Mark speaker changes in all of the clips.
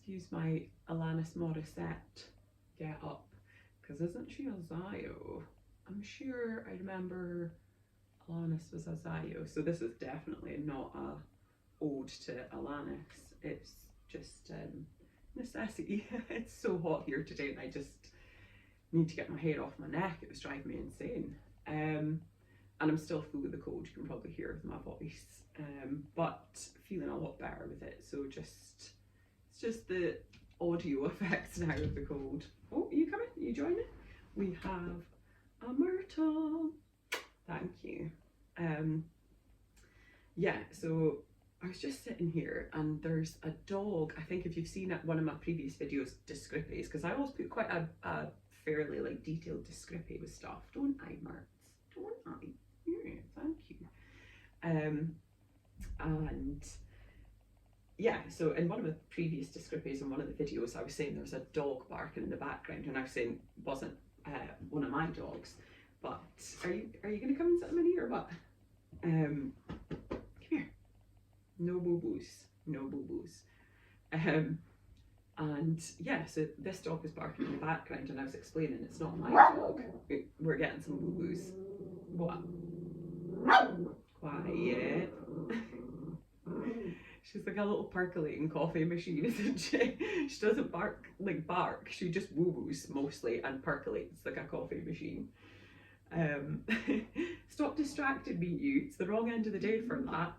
Speaker 1: excuse my Alanis Morissette get up, because isn't she a Zio? I'm sure I remember Alanis was a Zio, so this is definitely not a ode to Alanis. It's just necessity. It's so hot here today and I just need to get my hair off my neck. It was driving me insane. And I'm still full of the cold, you can probably hear with my voice, but feeling a lot better with it. So it's just the audio effects now of the cold. Oh, are you coming? Are you joining? We have a Myrtle. Thank you. Yeah, so I was just sitting here and there's a dog. I think if you've seen one of my previous videos, descriptions, because I always put quite a fairly like detailed description with stuff, don't I, Marts? Don't I? Yeah, thank you. And yeah, so in one of the previous descriptions in one of the videos, I was saying there was a dog barking in the background, and I was saying it wasn't one of my dogs. But are you going to come and sit in my knee or what? Come here. No boo-boos. No boo-boos. And yeah, so this dog was barking in the background and I was explaining it's not my dog. We're getting some boo-boos. What? Quiet. She's like a little percolating coffee machine, isn't she? She doesn't bark, she just woo-woos mostly and percolates like a coffee machine. Stop distracting me, you. It's the wrong end of the day for that.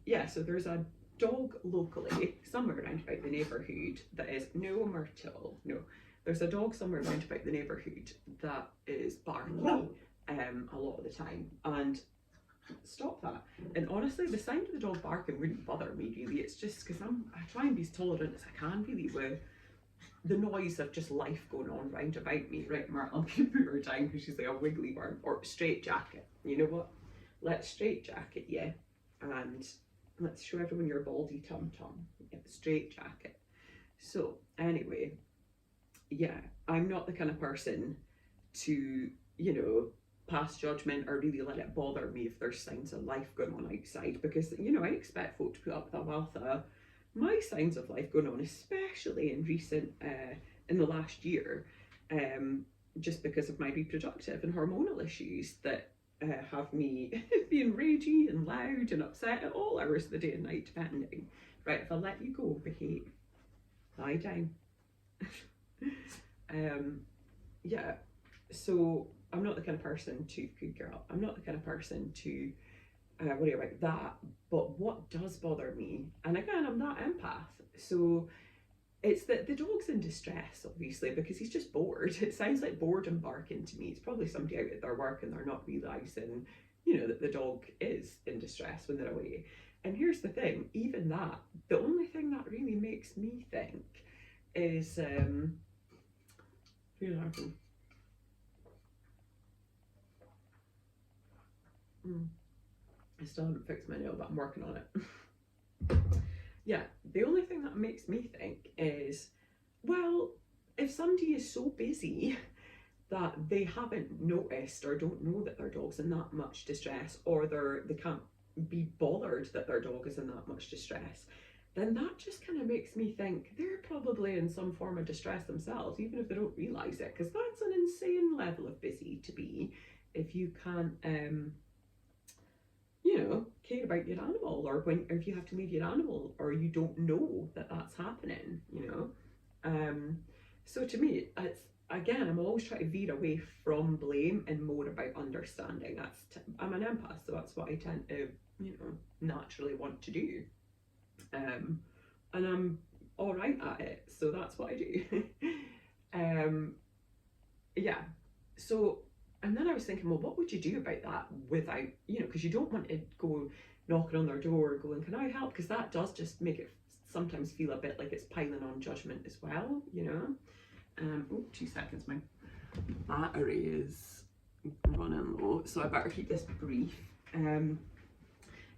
Speaker 1: Yeah, so there's a dog locally, somewhere around about the neighbourhood that is, no Myrtle, no. There's a dog somewhere around about the neighbourhood that is barking a lot of the time. And stop that. And honestly, the sound of the dog barking wouldn't bother me really. It's just because I try and be as tolerant as I can really with the noise of just life going on round about me. Right, Myrtle, I'm going to put her down because she's like a wiggly worm. Or straight jacket. You know what? Let's straight jacket, yeah. And let's show everyone your baldy tum-tum. Yeah, straight jacket. So, anyway, yeah, I'm not the kind of person to, you know, pass judgment or really let it bother me if there's signs of life going on outside, because, you know, I expect folk to put up with a wealth of my signs of life going on, especially in recent, in the last year, just because of my reproductive and hormonal issues that have me being ragey and loud and upset at all hours of the day and night, depending. Right, if I let you go, behave. Lie down. Yeah, so I'm not the kind of person to, good girl, I'm not the kind of person to worry about that. But what does bother me, and again, I'm not empath, so it's that the dog's in distress, obviously, because he's just bored. It sounds like boredom barking to me. It's probably somebody out at their work and they're not realising, you know, that the dog is in distress when they're away. And here's the thing, even that, the only thing that really makes me think is, I still haven't fixed my nail, but I'm working on it. Yeah, the only thing that makes me think is, well, if somebody is so busy that they haven't noticed or don't know that their dog's in that much distress, or they can't be bothered that their dog is in that much distress, then that just kind of makes me think they're probably in some form of distress themselves, even if they don't realise it, because that's an insane level of busy to be if you can't, you know, care about your animal, or if you have to leave your animal, or you don't know that that's happening, you know. So to me, it's, again, I'm always trying to veer away from blame and more about understanding. I'm an empath, so that's what I tend to, you know, naturally want to do. And I'm all right at it, so that's what I do. Yeah, so, and then I was thinking, well, what would you do about that without, you know, because you don't want to go knocking on their door going, can I help? Because that does just make it sometimes feel a bit like it's piling on judgment as well, you know. Oh, 2 seconds, my battery is running low, so I better keep this brief.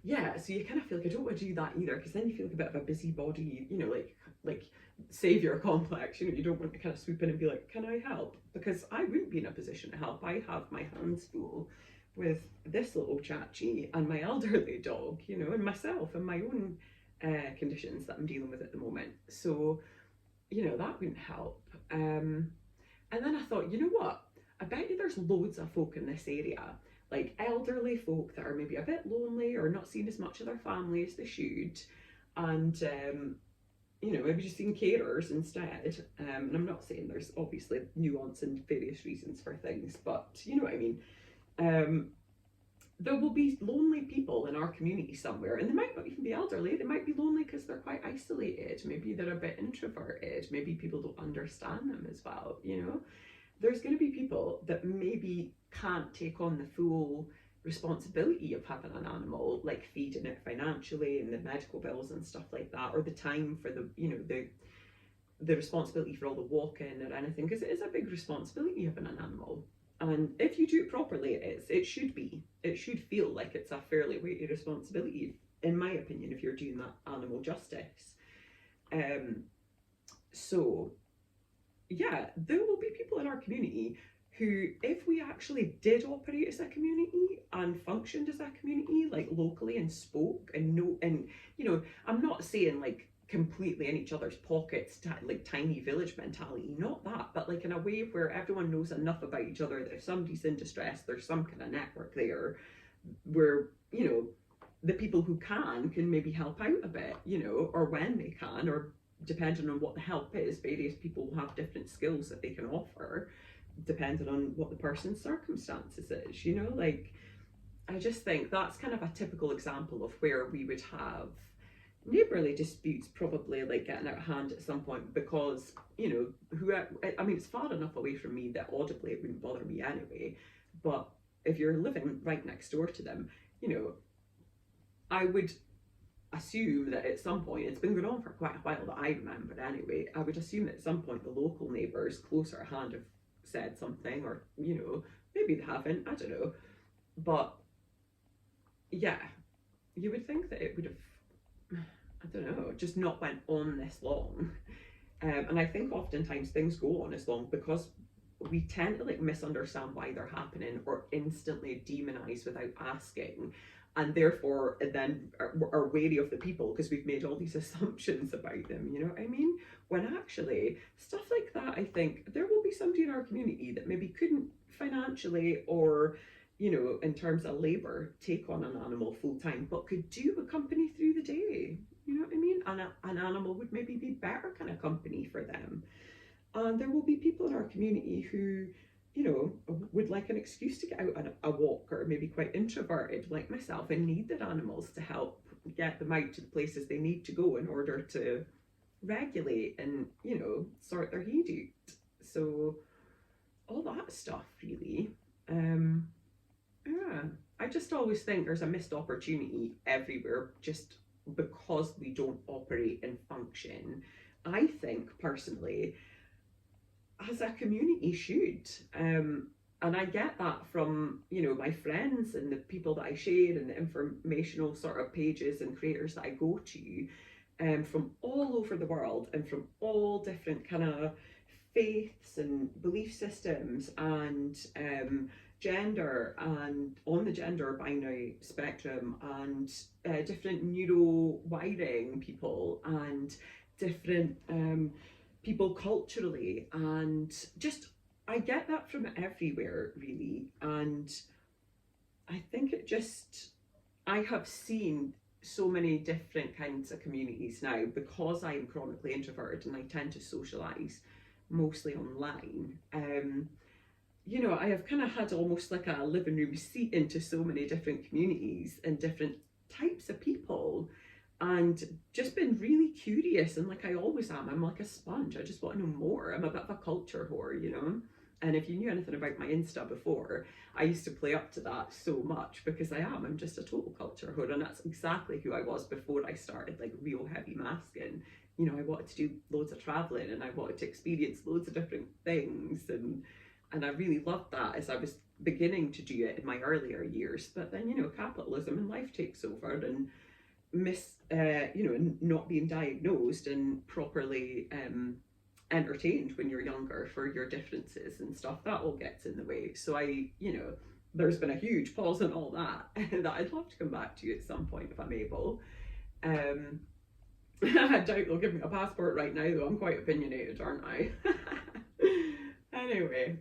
Speaker 1: Yeah, so you kind of feel like I don't want to do that either, because then you feel like a bit of a busybody, you know, like saviour complex, you know. You don't want to kind of swoop in and be like, can I help? Because I wouldn't be in a position to help. I have my hands full with this little chachi and my elderly dog, you know, and myself and my own conditions that I'm dealing with at the moment. So, you know, that wouldn't help. And then I thought, you know what? I bet you there's loads of folk in this area, like elderly folk that are maybe a bit lonely or not seeing as much of their family as they should, and you know, maybe just seeing carers instead. And I'm not saying there's obviously nuance and various reasons for things, but you know what I mean. There will be lonely people in our community somewhere, and they might not even be elderly. They might be lonely because they're quite isolated. Maybe they're a bit introverted. Maybe people don't understand them as well. You know, there's going to be people that maybe can't take on the full responsibility of having an animal, like feeding it financially and the medical bills and stuff like that, or the time for the, you know, the responsibility for all the walking or anything, because it is a big responsibility having an animal. And if you do it properly, it should feel like it's a fairly weighty responsibility, in my opinion, if you're doing that animal justice. So yeah, there will be people in our community who, if we actually did operate as a community and functioned as a community, like locally, and spoke and know, and you know, I'm not saying like completely in each other's pockets, like tiny village mentality, not that, but like in a way where everyone knows enough about each other that if somebody's in distress, there's some kind of network there where, you know, the people who can maybe help out a bit, you know, or when they can, or depending on what the help is, various people have different skills that they can offer depending on what the person's circumstances is, you know. Like, I just think that's kind of a typical example of where we would have neighbourly disputes, probably like getting out of hand at some point, because, you know, I mean, it's far enough away from me that audibly it wouldn't bother me anyway, but if you're living right next door to them, you know, I would assume that at some point, it's been going on for quite a while that I remember anyway, I would assume that at some point the local neighbours closer at hand have said something, or, you know, maybe they haven't, I don't know. But yeah, you would think that it would have, I don't know, just not went on this long. And I think oftentimes things go on as long because we tend to like misunderstand why they're happening, or instantly demonize without asking, and therefore then are wary of the people because we've made all these assumptions about them, you know what I mean? When actually, stuff like that, I think there will be somebody in our community that maybe couldn't financially or, you know, in terms of labour, take on an animal full time, but could do a company through the day, you know what I mean? And an animal would maybe be better kind of company for them. And there will be people in our community who, you know, would like an excuse to get out on a walk, or maybe quite introverted like myself, and need their animals to help get them out to the places they need to go in order to regulate and, you know, sort their heat out. So all that stuff really. Yeah, I just always think there's a missed opportunity everywhere just because we don't operate and function. I think personally, as a community should. And I get that from, you know, my friends and the people that I share and the informational sort of pages and creators that I go to, from all over the world and from all different kind of faiths and belief systems and gender, and on the gender binary spectrum, and different neuro wiring people, and different people culturally, and just I get that from everywhere really. And I think it just, I have seen so many different kinds of communities now because I'm chronically introverted and I tend to socialize mostly online. You know, I have kind of had almost like a living room seat into so many different communities and different types of people, and just been really curious. And like I always am, I'm like a sponge. I just want to know more. I'm a bit of a culture whore, you know. And if you knew anything about my Insta before, I used to play up to that so much because I'm just a total culture whore, and that's exactly who I was before I started like real heavy masking. You know, I wanted to do loads of traveling and I wanted to experience loads of different things, and I really loved that as I was beginning to do it in my earlier years. But then, you know, capitalism and life takes over, and you know, not being diagnosed and properly entertained when you're younger for your differences and stuff, that all gets in the way. So you know, there's been a huge pause on all that that I'd love to come back to at some point if I'm able. I doubt they'll give me a passport right now, though. I'm quite opinionated, aren't I? Anyway,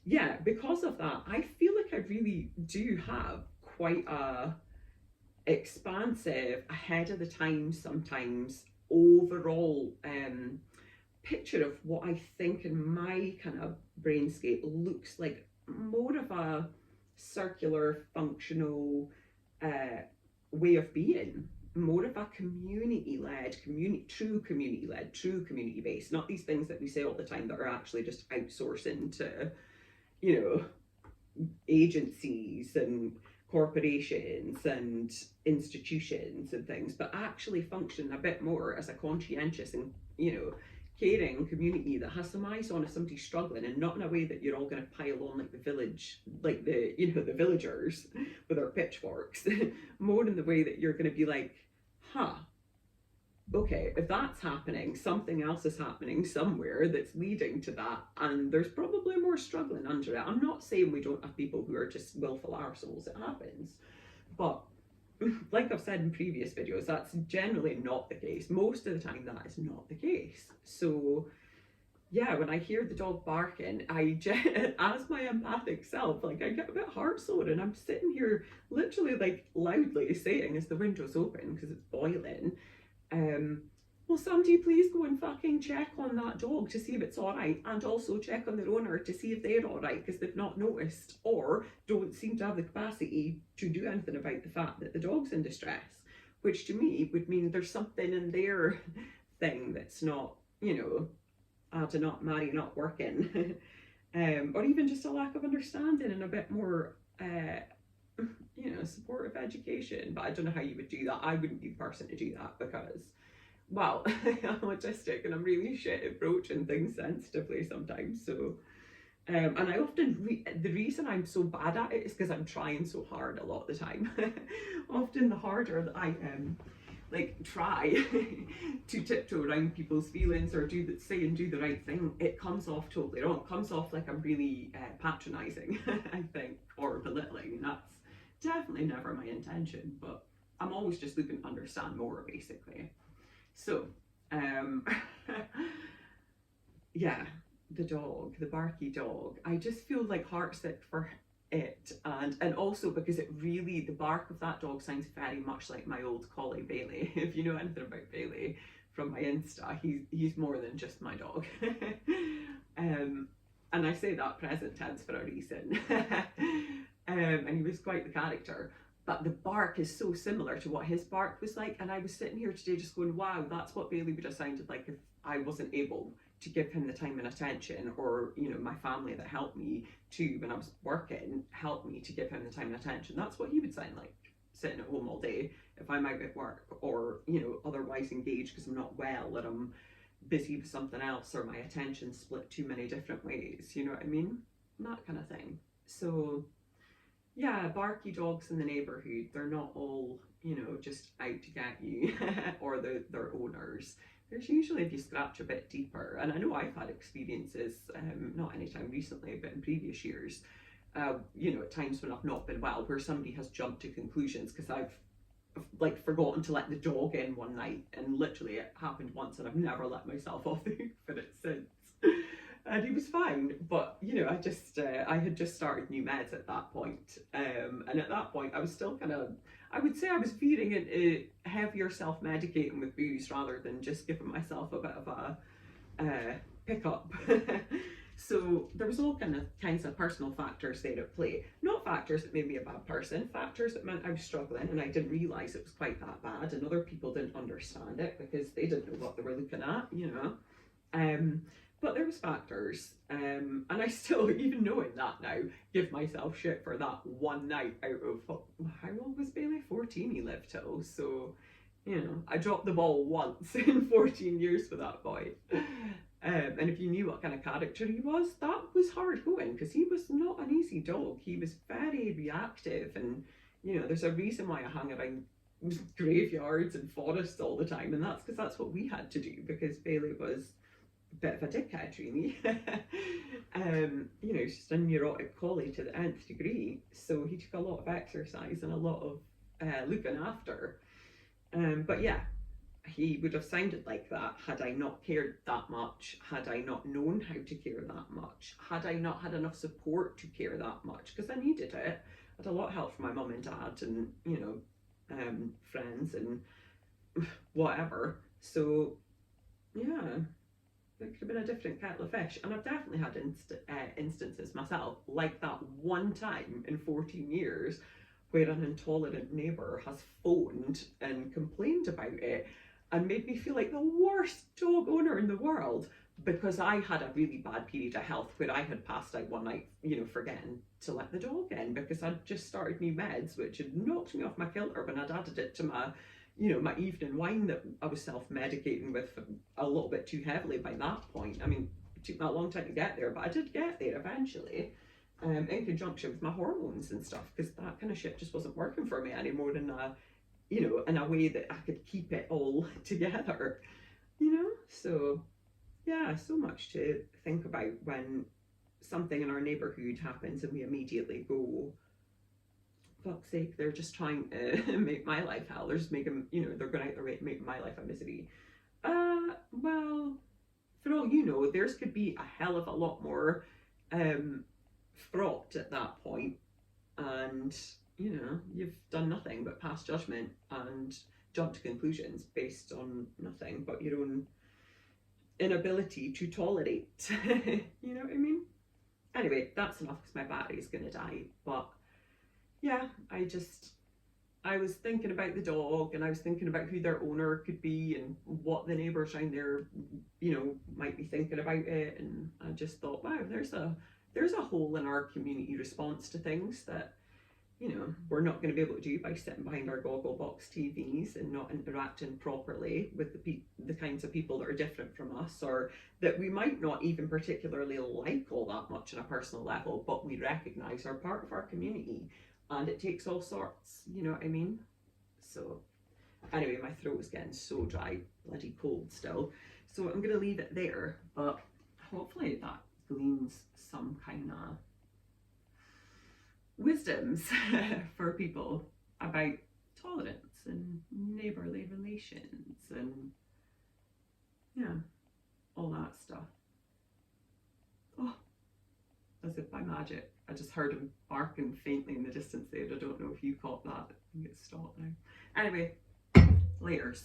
Speaker 1: yeah, because of that, I feel like I really do have quite a expansive, ahead of the time sometimes, overall picture of what I think in my kind of brainscape looks like more of a circular, functional way of being, more of a community-led, true community-based, not these things that we say all the time that are actually just outsourcing to, you know, agencies and corporations and institutions and things, but actually function a bit more as a conscientious and, you know, caring community that has some eyes on if somebody's struggling, and not in a way that you're all going to pile on like the village, like the, you know, the villagers with their pitchforks. More in the way that you're going to be like, huh, okay, if that's happening, something else is happening somewhere that's leading to that, and there's probably more struggling under it. I'm not saying we don't have people who are just willful arseholes, it happens, but like I've said in previous videos, that's generally not the case. Most of the time, that is not the case. So, yeah, when I hear the dog barking, as my empathic self, like I get a bit heart sore, and I'm sitting here literally like loudly saying as the window's open because it's boiling, will somebody please go and fucking check on that dog to see if it's all right, and also check on their owner to see if they're all right, because they've not noticed or don't seem to have the capacity to do anything about the fact that the dog's in distress, which to me would mean there's something in their thing that's not, you know, adding up, marrying up, working. Or even just a lack of understanding and a bit more you know, supportive education. But I don't know how you would do that. I wouldn't be the person to do that because, well, I'm autistic and I'm really shit at broaching things sensitively sometimes. So, and I often, the reason I'm so bad at it is because I'm trying so hard a lot of the time. Often the harder that I like try to tiptoe around people's feelings or say and do the right thing, it comes off totally wrong. It comes off like I'm really patronizing, I think, or belittling. And that's definitely never my intention, but I'm always just looking to understand more, basically. So, yeah, the dog, the barky dog, I just feel like heartsick for it, and also because it really, the bark of that dog sounds very much like my old collie Bailey. If you know anything about Bailey from my Insta, he's more than just my dog. And I say that present tense for a reason. And he was quite the character, but the bark is so similar to what his bark was like, and I was sitting here today just going, wow, that's what Bailey would have sounded like if I wasn't able to give him the time and attention, or, you know, my family that helped me to, when I was working, helped me to give him the time and attention. That's what he would sound like sitting at home all day if I'm out at work, or, you know, otherwise engaged because I'm not well, or I'm busy with something else, or my attention split too many different ways, you know what I mean? That kind of thing. So yeah, barky dogs in the neighbourhood, they're not all, you know, just out to get you or their owners. There's usually, if you scratch a bit deeper, and I know I've had experiences, not anytime recently, but in previous years, you know, at times when I've not been well, where somebody has jumped to conclusions because I've like forgotten to let the dog in one night, and literally it happened once, and I've never let myself off the hook for it since. And he was fine, but you know, I had just started new meds at that point, and at that point I was still kind of, I would say I was veering into heavier self-medicating with booze rather than just giving myself a bit of a pickup. So there was all kinds of personal factors there at play, not factors that made me a bad person, factors that meant I was struggling and I didn't realise it was quite that bad, and other people didn't understand it because they didn't know what they were looking at, you know. But there was factors, and I still, even knowing that now, give myself shit for that one night out of, how old was Bailey? 14 he lived till, so, you know, I dropped the ball once in 14 years for that boy. And if you knew what kind of character he was, that was hard going, because he was not an easy dog. He was very reactive, and, you know, there's a reason why I hung around graveyards and forests all the time, and that's because that's what we had to do, because Bailey was bit of a dickhead, really. You know, just a neurotic collie to the nth degree. So he took a lot of exercise and a lot of looking after. But yeah, he would have sounded like that had I not cared that much, had I not known how to care that much, had I not had enough support to care that much, because I needed it. I had a lot of help from my mum and dad and, you know, friends and whatever. So, yeah, it could have been a different kettle of fish. And I've definitely had instances myself, like that one time in 14 years where an intolerant neighbour has phoned and complained about it and made me feel like the worst dog owner in the world, because I had a really bad period of health where I had passed out one night, you know, forgetting to let the dog in because I'd just started new meds, which had knocked me off my kilter when I'd added it to my, you know, my evening wine that I was self-medicating with a little bit too heavily by that point. I mean, it took me a long time to get there, but I did get there eventually. In conjunction with my hormones and stuff, because that kind of shit just wasn't working for me anymore in a, you know, in a way that I could keep it all together, you know. So yeah, so much to think about when something in our neighborhood happens and we immediately go, fuck's sake, they're just trying to make my life hell. They're just making, you know, they're going out their way to make my life a misery. Well, for all you know, theirs could be a hell of a lot more fraught at that point, and you know, you've done nothing but pass judgment and jump to conclusions based on nothing but your own inability to tolerate. You know what I mean? Anyway, that's enough because my battery's gonna die. But yeah, I was thinking about the dog, and I was thinking about who their owner could be and what the neighbours around there, you know, might be thinking about it. And I just thought, wow, there's a hole in our community response to things that, you know, we're not going to be able to do by sitting behind our goggle box TVs and not interacting properly with the kinds of people that are different from us, or that we might not even particularly like all that much on a personal level, but we recognise are part of our community. And it takes all sorts, you know what I mean? So anyway, my throat is getting so dry, bloody cold still. So I'm going to leave it there, but hopefully that gleans some kind of wisdoms for people about tolerance and neighbourly relations and, yeah, all that stuff. Oh, as if by magic, I just heard him barking faintly in the distance there. I don't know if you caught that. I think it's stopped now. Anyway, laters.